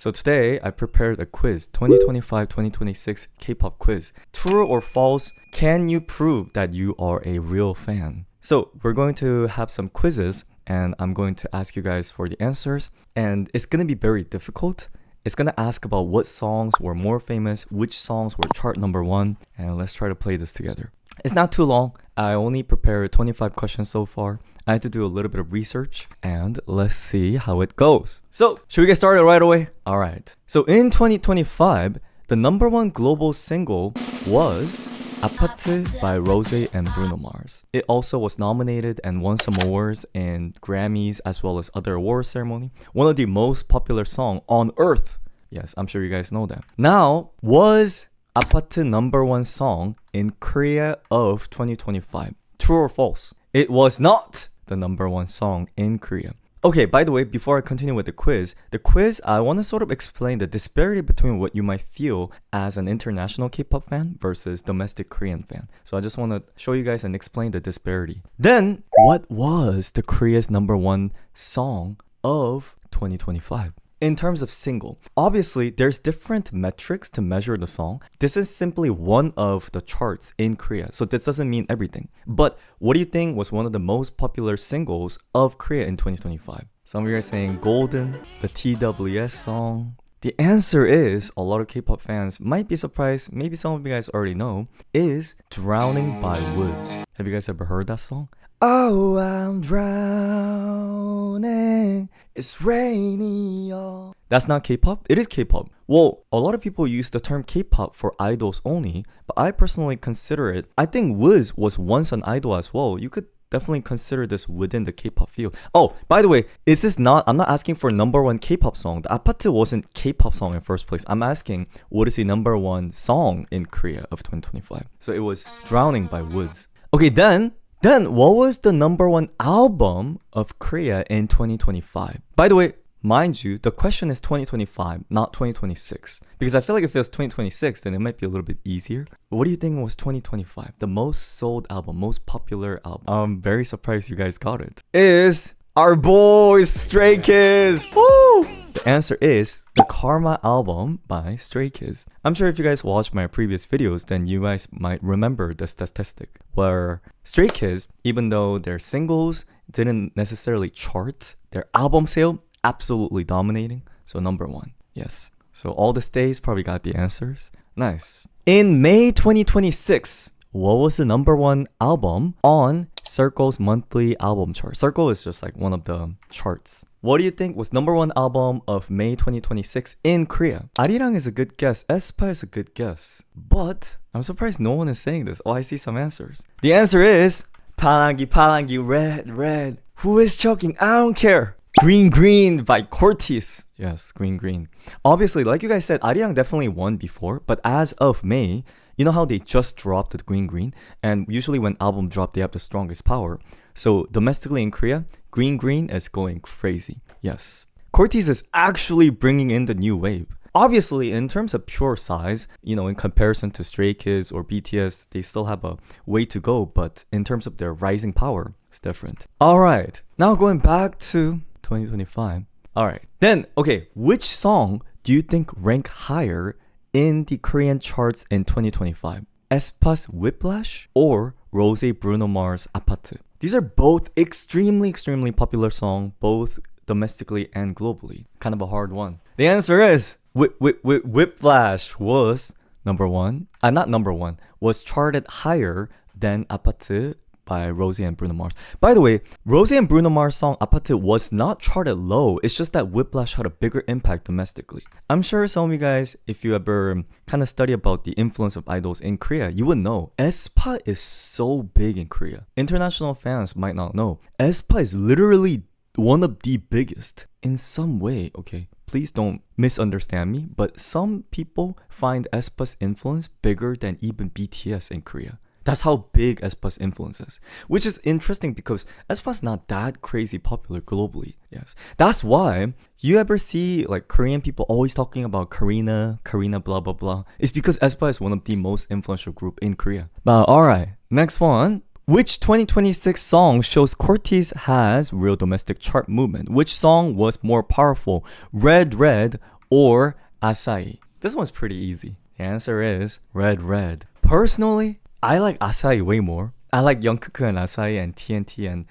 So today I prepared a quiz, 2025-2026 K-pop quiz. True or false, can you prove that you are a real fan? So we're going to have some quizzes and I'm going to ask you guys for the answers, and it's going to be very difficult. It's going to ask about what songs were more famous, which songs were chart number one, and let's try to play this together. It's not too long. I only prepared 25 questions so far. I had to do a little bit of research, and let's see how it goes. So, should we get started right away? Alright. So in 2025, the number one global single was 아파트 by Rose and Bruno Mars. It also was nominated and won some awards in Grammys as well as other award ceremony. One of the most popular songs on earth. Yes, I'm sure you guys know that. Now, was 아파트 number one song in Korea of 2025? True or false? It was not the number one song in Korea. Okay, by the way, before I continue with the quiz, I want to sort of explain the disparity between what you might feel as an international K-pop fan versus domestic Korean fan. So I just want to show you guys and explain the disparity. Then, what was the Korea's number one song of 2025? In terms of single, obviously there's different metrics to measure the song. This is simply one of the charts in Korea, so this doesn't mean everything. But what do you think was one of the most popular singles of Korea in 2025? Some of you are saying Golden, the TWS song. The answer is, a lot of K-pop fans might be surprised, maybe some of you guys already know, is Drowning by Woods. Have you guys ever heard that song? Oh, I'm drowning. It's rainy. That's not K-pop? It is K-pop. Well, a lot of people use the term K-pop for idols only, but I personally consider it. I think Wiz was once an idol as well. You could definitely consider this within the K-pop field. Oh, by the way, I'm not asking for number one K-pop song. The 아파트 wasn't K-pop song in first place. I'm asking what is the number one song in Korea of 2025. So it was Drowning by Wiz. Okay, then what was the number one album of Korea in 2025? By the way, mind you, the question is 2025, not 2026. Because I feel like if it was 2026, then it might be a little bit easier. But what do you think was 2025? The most sold album, most popular album. I'm very surprised you guys got it. Is our boys, Stray Kids. Woo! The answer is the Karma album by Stray Kids. I'm sure if you guys watched my previous videos, then you guys might remember the statistic where Stray Kids, even though their singles didn't necessarily chart, their album sale absolutely dominating. So number one, yes. So all the stays probably got the answers. Nice. In May 2026, what was the number one album on Circle's monthly album chart? Circle is just like one of the charts. What do you think was number one album of May 2026 in Korea? 아리랑 is a good guess. aespa is a good guess. But I'm surprised no one is saying this. Oh, I see some answers. The answer is 파랑기, red. Who is choking? I don't care. Green by CORTIS. Yes, green. Obviously, like you guys said, 아리랑 definitely won before, but as of May, you know how they just dropped the green? And usually when album drop, they have the strongest power. So domestically in Korea, green is going crazy. Yes. CORTIS is actually bringing in the new wave. Obviously, in terms of pure size, in comparison to Stray Kids or BTS, they still have a way to go. But in terms of their rising power, it's different. Alright, now going back to 2025. Alright, then, okay, which song do you think rank higher in the Korean charts in 2025? aespa's Whiplash or Rose Bruno Mars 아파트? These are both extremely popular songs, both domestically and globally. Kind of a hard one. The answer is Whiplash was number one. Not number one, was charted higher than 아파트 by Rose and Bruno Mars. By the way, Rose and Bruno Mars song 아파트 was not charted low. It's just that Whiplash had a bigger impact domestically. I'm sure some of you guys, if you ever kind of study about the influence of idols in Korea, you would know aespa is so big in Korea. International fans might not know. aespa is literally one of the biggest in some way, okay? Please don't misunderstand me, but some people find aespa's influence bigger than even BTS in Korea. That's how big aespa's influence is, which is interesting because aespa's not that crazy popular globally. Yes, that's why you ever see like Korean people always talking about Karina blah blah blah. It's because aespa is one of the most influential group in Korea. But alright, next one. Which 2026 song shows CORTIS has real domestic chart movement? Which song was more powerful, Red or Asahi? This one's pretty easy. The answer is Red Red. Personally, I like Asahi way more. I like Jungkook and Asahi and TNT and,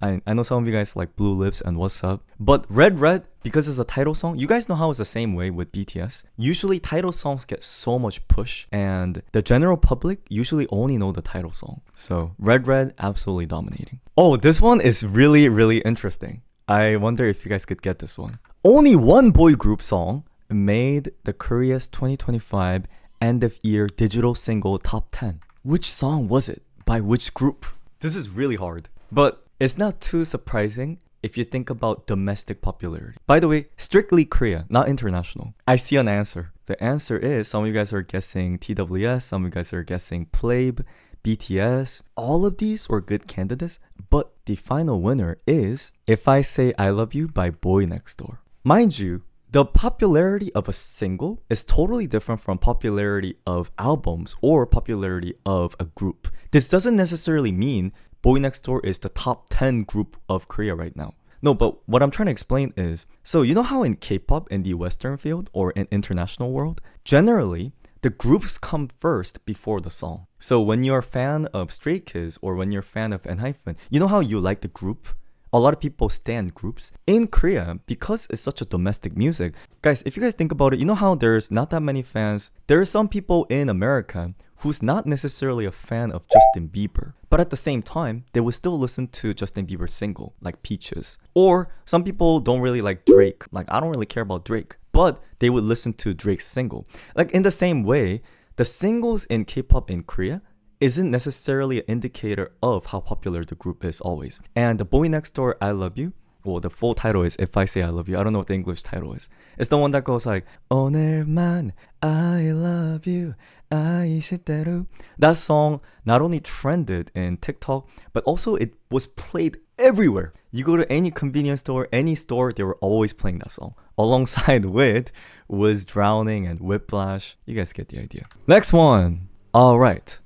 I know some of you guys like Blue Lips and What's Up. But Red Red, because it's a title song, you guys know how it's the same way with BTS. Usually title songs get so much push and the general public usually only know the title song. So Red Red, absolutely dominating. Oh, this one is really, really interesting. I wonder if you guys could get this one. Only one boy group song made the Korea's 2025 end of year digital single top 10. Which song was it? By which group? This is really hard, but it's not too surprising if you think about domestic popularity. By the way, strictly Korea, not international. I see an answer. The answer is, some of you guys are guessing TWS, some of you guys are guessing Plabe, BTS. All of these were good candidates, but the final winner is If I Say I Love You by Boy Next Door. Mind you, the popularity of a single is totally different from popularity of albums or popularity of a group. This doesn't necessarily mean Boy Next Door is the top 10 group of Korea right now. No, but what I'm trying to explain is, so you know how in K-pop, in the Western field or in international world, generally, the groups come first before the song. So when you're a fan of Stray Kids or when you're a fan of ENHYPEN, you know how you like the group? A lot of people stand groups. In Korea, because it's such a domestic music, guys, if you guys think about it, you know how there's not that many fans? There are some people in America who's not necessarily a fan of Justin Bieber, but at the same time, they will still listen to Justin Bieber's single, like Peaches. Or some people don't really like Drake. Like, I don't really care about Drake, but they would listen to Drake's single. Like, in the same way, the singles in K-pop in Korea isn't necessarily an indicator of how popular the group is always. And the Boy Next Door, I Love You, well, the full title is If I Say I Love You. I don't know what the English title is. It's the one that goes like, 오늘만 I love you, 아이시대로. That song not only trended in TikTok, but also it was played everywhere. You go to any convenience store, any store, they were always playing that song. Alongside with Was Drowning and Whiplash. You guys get the idea. Next one. All right.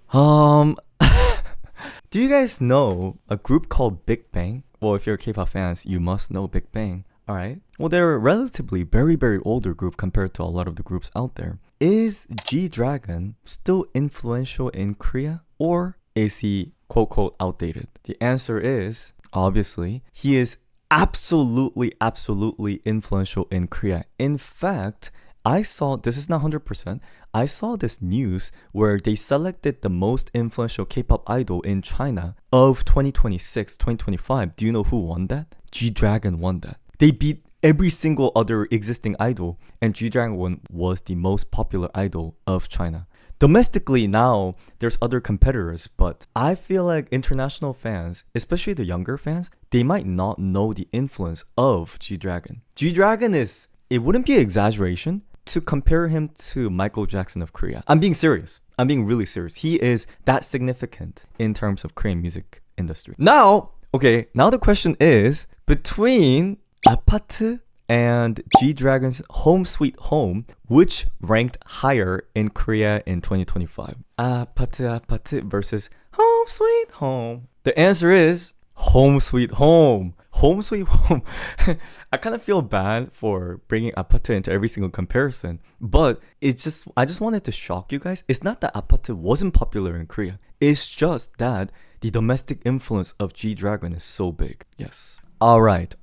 Do you guys know a group called Big Bang? Well, if you're K-pop fans, you must know Big Bang. All right. Well, they're a relatively very, very older group compared to a lot of the groups out there. Is G-Dragon still influential in Korea? Or is he quote, quote, outdated? The answer is, obviously, he is absolutely, absolutely influential in Korea. In fact, I saw, this is not 100%, I saw this news where they selected the most influential K-pop idol in China of 2026, 2025. Do you know who won that? G-Dragon won that. They beat every single other existing idol, and G-Dragon was the most popular idol of China. Domestically now, there's other competitors, but I feel like international fans, especially the younger fans, they might not know the influence of G-Dragon. G-Dragon is, it wouldn't be an exaggeration to compare him to Michael Jackson of Korea. I'm being serious. I'm being really serious. He is that significant in terms of Korean music industry. Now the question is, between 아파트 and G-Dragon's Home Sweet Home, which ranked higher in Korea in 2025? 아파트 versus Home Sweet Home. The answer is Home Sweet Home. Home Sweet Home. I kind of feel bad for bringing 아파트 into every single comparison, but I just wanted to shock you guys. It's not that 아파트 wasn't popular in Korea. It's just that the domestic influence of G-Dragon is so big. Yes. All right.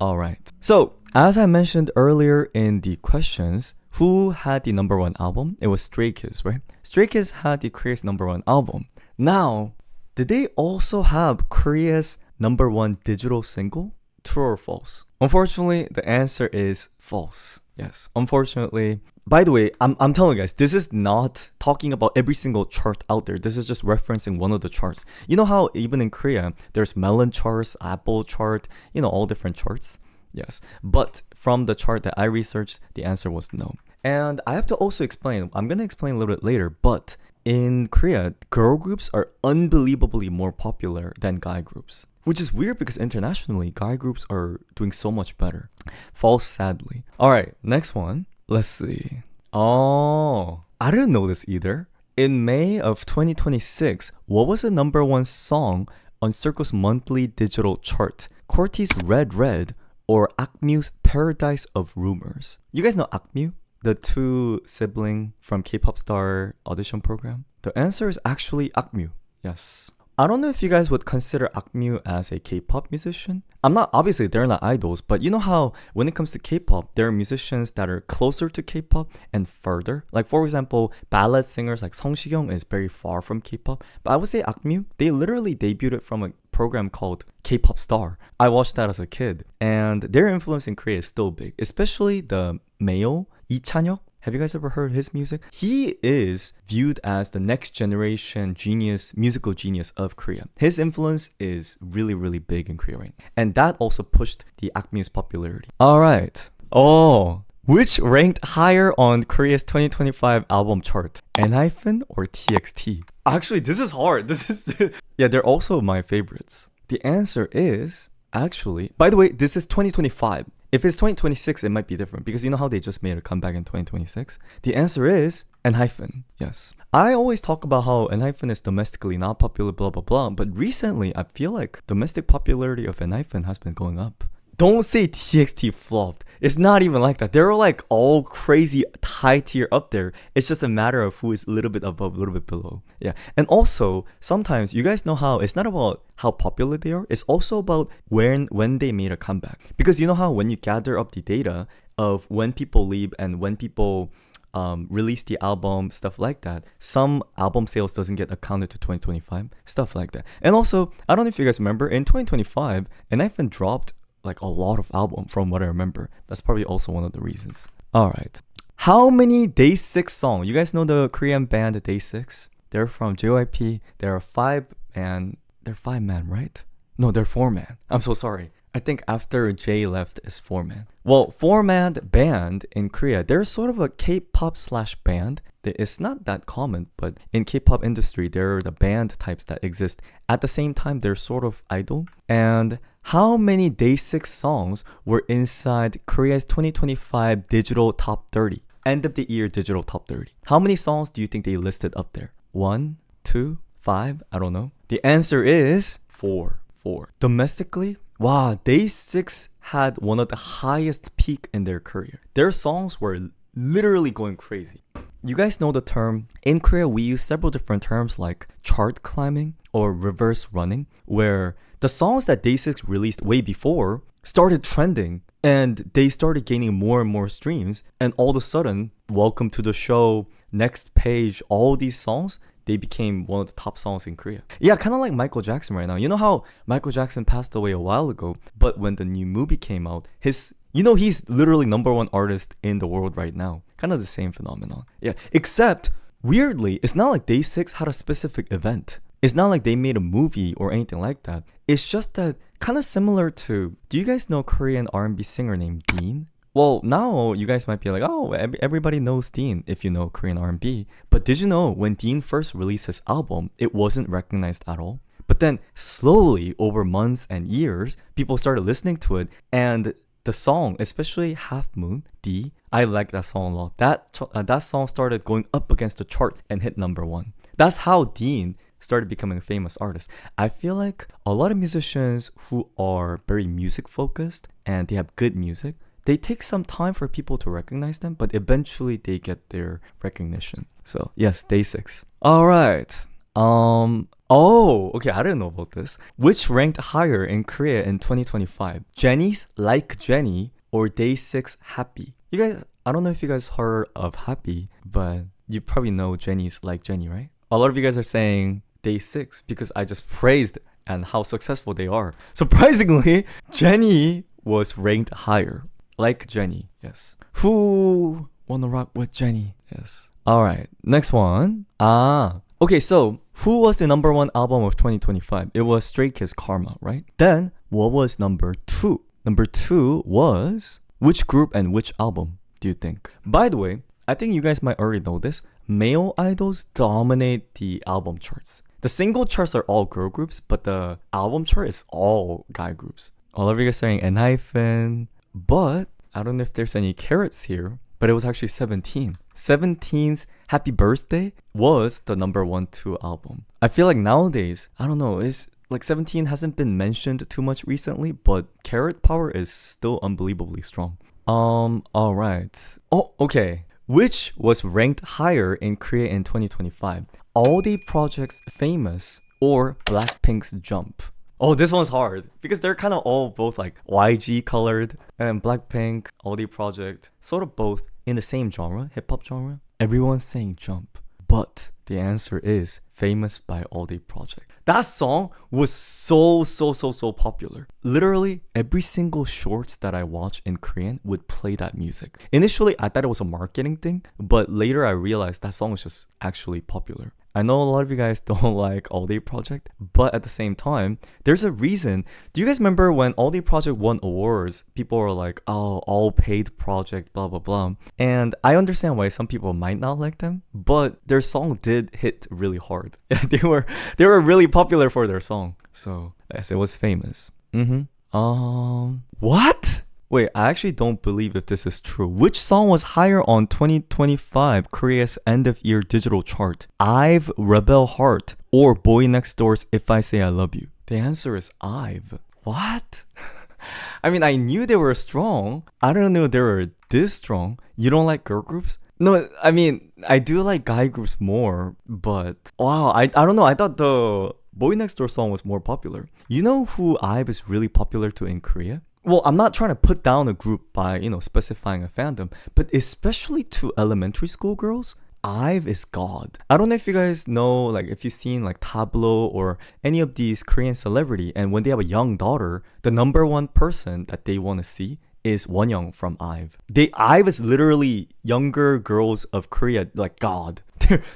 So, as I mentioned earlier in the questions, who had the number one album? It was Stray Kids, right? Stray Kids had the Korea's number one album. Now, did they also have Korea's number one digital single? True or false? Unfortunately, the answer is false. Yes, unfortunately. By the way, I'm telling you guys, this is not talking about every single chart out there. This is just referencing one of the charts. You know how even in Korea, there's Melon charts, Apple chart, all different charts? Yes. But from the chart that I researched, the answer was no. And I have to also explain, I'm going to explain a little bit later, but in Korea, girl groups are unbelievably more popular than guy groups. Which is weird because internationally, guy groups are doing so much better. False, sadly. Alright, next one. Let's see. Oh, I didn't know this either. In May of 2026, what was the number one song on Circle's monthly digital chart? CORTIS Red Red or Akmu's Paradise of Rumors? You guys know Akmu? the two sibling from K-pop star audition program? The answer is actually Akmu. Yes. I don't know if you guys would consider Akmu as a K-pop musician. I'm not, obviously they're not idols, but you know how when it comes to K-pop, there are musicians that are closer to K-pop and further. Like for example, ballad singers like Song Shikyung is very far from K-pop. But I would say Akmu, they literally debuted from a program called K-pop Star. I watched that as a kid, and their influence in Korea is still big, especially the male Lee Chanyeok. Have you guys ever heard his music? He is viewed as the next generation genius, musical genius of Korea. His influence is really, really big in Korea, right? And that also pushed the Akmu's popularity. All right. Oh, which ranked higher on Korea's 2025 album chart? ENHYPEN or TXT? Actually, this is hard. Yeah, they're also my favorites. The answer is actually, by the way, this is 2025. If it's 2026, it might be different because you know how they just made a comeback in 2026? The answer is ENHYPEN. Yes. I always talk about how ENHYPEN is domestically not popular, blah, blah, blah. But recently, I feel like domestic popularity of ENHYPEN has been going up. Don't say TXT flopped. It's not even like that. They're like all crazy high tier up there. It's just a matter of who is a little bit above, a little bit below. Yeah. And also, sometimes you guys know how it's not about how popular they are. It's also about when they made a comeback. Because you know how when you gather up the data of when people leave and when people release the album, stuff like that, some album sales doesn't get accounted to 2025, stuff like that. And also, I don't know if you guys remember, in 2025, ENHYPEN dropped like a lot of album from what I remember. That's probably also one of the reasons. All right. How many Day 6 songs? You guys know the Korean band Day 6? They're from JYP. They're 5-man, right? No, they're 4-man. I'm so sorry. I think after J left is 4-man. Well, 4-man band in Korea, they're sort of a K-pop slash band. It's not that common, but in K-pop industry, there are the band types that exist. At the same time, they're sort of idol. And how many Day 6 songs were inside Korea's 2025 digital top 30? End of the year digital top 30. How many songs do you think they listed up there? 1, 2, 5? I don't know. The answer is 4. Domestically, wow, Day 6 had one of the highest peak in their career. Their songs were literally going crazy. You guys know the term, in Korea we use several different terms like chart climbing or reverse running, where the songs that Day 6 released way before started trending and they started gaining more and more streams, and all of a sudden, Welcome to the Show, Next Page, all these songs, they became one of the top songs in Korea. Yeah, kind of like Michael Jackson right now. You know how Michael Jackson passed away a while ago, but when the new movie came out, he's literally #1 artist in the world right now. Kind of the same phenomenon. Yeah, except weirdly, it's not like Day 6 had a specific event. It's not like they made a movie or anything like that. It's just that kind of similar to, do you guys know a Korean R&B singer named Dean? Well, now you guys might be like, oh, everybody knows Dean if you know Korean R&B. But did you know when Dean first released his album, it wasn't recognized at all? But then slowly over months and years, people started listening to it, and the song, especially Half Moon, D, I like that song a lot. That song started going up against the chart and hit #1. That's how Dean started becoming a famous artist. I feel like a lot of musicians who are very music focused and they have good music, they take some time for people to recognize them, but eventually they get their recognition. So yes, Day 6. All right. Okay, I didn't know about this. Which ranked higher in Korea in 2025? Jennie's Like Jennie or Day 6 Happy? You guys, I don't know if you guys heard of Happy, but you probably know Jennie's Like Jennie, right? A lot of you guys are saying Day 6 because I just praised and how successful they are. Surprisingly, Jennie was ranked higher. Like Jennie, yes. Who wanna rock with Jennie? Yes. Alright, next one. Okay, so who was the #1 album of 2025? It was Stray Kids Karma, right? Then, what was number 2? Number 2 was, which group and which album do you think? By the way, I think you guys might already know this. Male idols dominate the album charts. The single charts are all girl groups, but the album chart is all guy groups. All of you guys saying ENHYPEN, but I don't know if there's any carrots here, but it was actually 17. 17's Happy Birthday was the #1 2 album. I feel like nowadays, I don't know, it's like 17 hasn't been mentioned too much recently, but carrot power is still unbelievably strong. Alright. Oh, okay. which was ranked higher in Korea in 2025? All the projects Famous or Blackpink's Jump? Oh, this one's hard because they're kind of all both like YG colored, and Blackpink, all the project, sort of both in the same genre, hip hop genre. Everyone's saying Jump, but the answer is Famous by All Day Project. That song was so popular. Literally every single shorts that I watched in Korean would play that music. Initially, I thought it was a marketing thing, but later I realized that song was just actually popular. I know a lot of you guys don't like All Day Project, but at the same time, there's a reason. Do you guys remember when All Day Project won awards? People were like, oh, all paid project, blah, blah, blah. And I understand why some people might not like them, but their song did hit really hard. they were really popular for their song. So, yes, it was Famous. What? Wait, I actually don't believe if this is true. Which song was higher on 2025 Korea's end of year digital chart? IVE, Rebel Heart, or Boy Next Door's If I Say I Love You? The answer is IVE. What? I mean, I knew they were strong. I don't know they were this strong. You don't like girl groups? No, I mean, I do like guy groups more, but wow, I don't know. I thought the Boy Next Door song was more popular. You know who IVE is really popular to in Korea? Well, I'm not trying to put down a group by, specifying a fandom, but especially to elementary school girls, IVE is God. I don't know if you guys know, like, if you've seen, like, Tableau or any of these Korean celebrity, and when they have a young daughter, the number one person that they want to see is Wonyoung from IVE. IVE is literally younger girls of Korea, like God.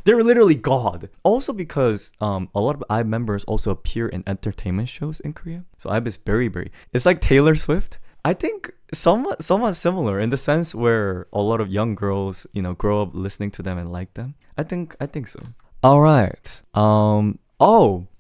They're literally God. Also because a lot of IVE members also appear in entertainment shows in Korea. So IVE is very. It's like Taylor Swift. I think somewhat similar in the sense where a lot of young girls, grow up listening to them and like them. I think so. All right.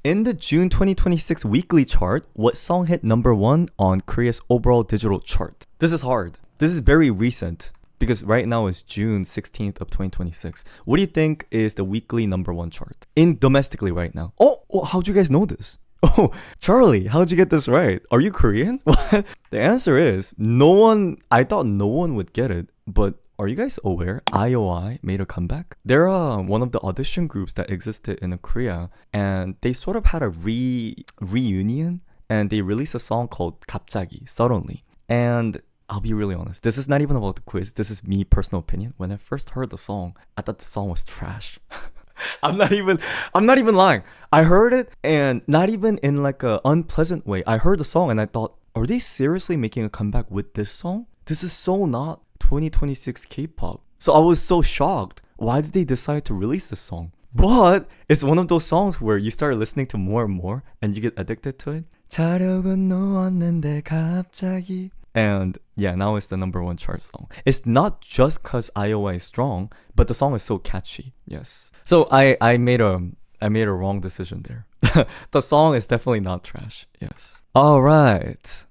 In the June 2026 weekly chart, what song hit number 1 on Korea's overall digital chart? This is hard. This is very recent because right now is June 16th of 2026. What do you think is the weekly number 1 chart in domestically right now? Oh, how'd you guys know this? Oh, Charlie, how'd you get this right? Are you Korean? What? The answer is I thought no one would get it, but are you guys aware IOI made a comeback? They're one of the audition groups that existed in Korea, and they sort of had a reunion, and they released a song called 갑자기, Suddenly. And I'll be really honest, this is not even about the quiz, this is me personal opinion. When I first heard the song, I thought the song was trash. I'm not even lying. I heard it, and not even in like a unpleasant way. I heard the song and I thought, are they seriously making a comeback with this song? This is so not 2026 K-pop. So I was so shocked. Why did they decide to release this song? But it's one of those songs where you start listening to more and more and you get addicted to it. 자려고 누웠는데 갑자기. And yeah, now it's the number 1 chart song. It's not just cause IOI is strong, but the song is so catchy. Yes. So I made a wrong decision there. The song is definitely not trash. Yes. All right.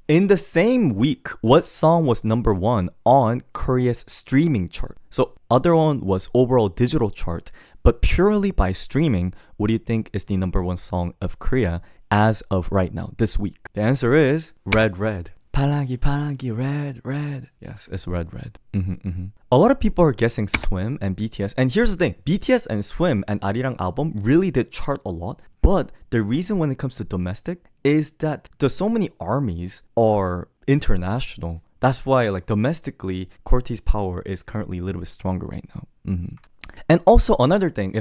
In the same week, what song was number 1 on Korea's streaming chart? So other one was overall digital chart, but purely by streaming, what do you think is the number 1 song of Korea as of right now, this week? The answer is Red Red. 파랑이 red. Yes, it's Red Red. A lot of people are guessing Swim and BTS. And here's the thing, BTS and Swim and 아리랑 album really did chart a lot. But the reason when it comes to domestic is that there's so many armies are international. That's why like domestically, CORTIS power is currently a little bit stronger right now. And also another thing,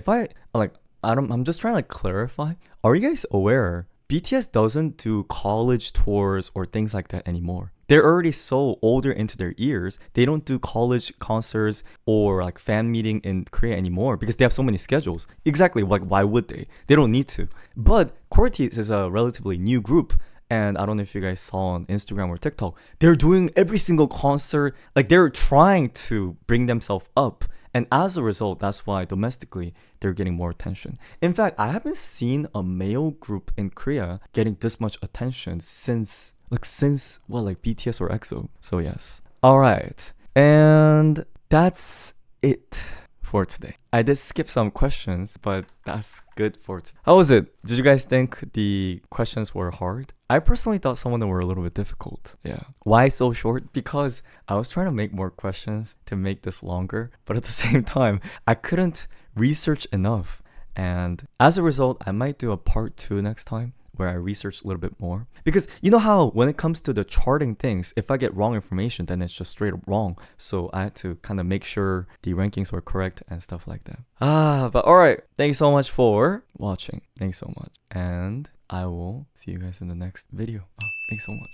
I'm just trying to clarify. Are you guys aware BTS doesn't do college tours or things like that anymore? They're already so older into their years. They don't do college concerts or like fan meeting in Korea anymore because they have so many schedules. Exactly, like why would they? They don't need to. But CORTIS is a relatively new group. And I don't know if you guys saw on Instagram or TikTok, they're doing every single concert. Like they're trying to bring themselves up. And as a result, that's why domestically, they're getting more attention. In fact, I haven't seen a male group in Korea getting this much attention since BTS or EXO. So yes. All right. And that's it for today. I did skip some questions, but that's good for today. How was it? Did you guys think the questions were hard? I personally thought some of them were a little bit difficult. Yeah. Why so short? Because I was trying to make more questions to make this longer, but at the same time, I couldn't research enough. And as a result, I might do a part 2 next time where I research a little bit more. Because you know how when it comes to the charting things, if I get wrong information, then it's just straight up wrong. So I had to kind of make sure the rankings were correct and stuff like that. But alright. Thank you so much for watching. Thanks so much. And I will see you guys in the next video. Thanks so much.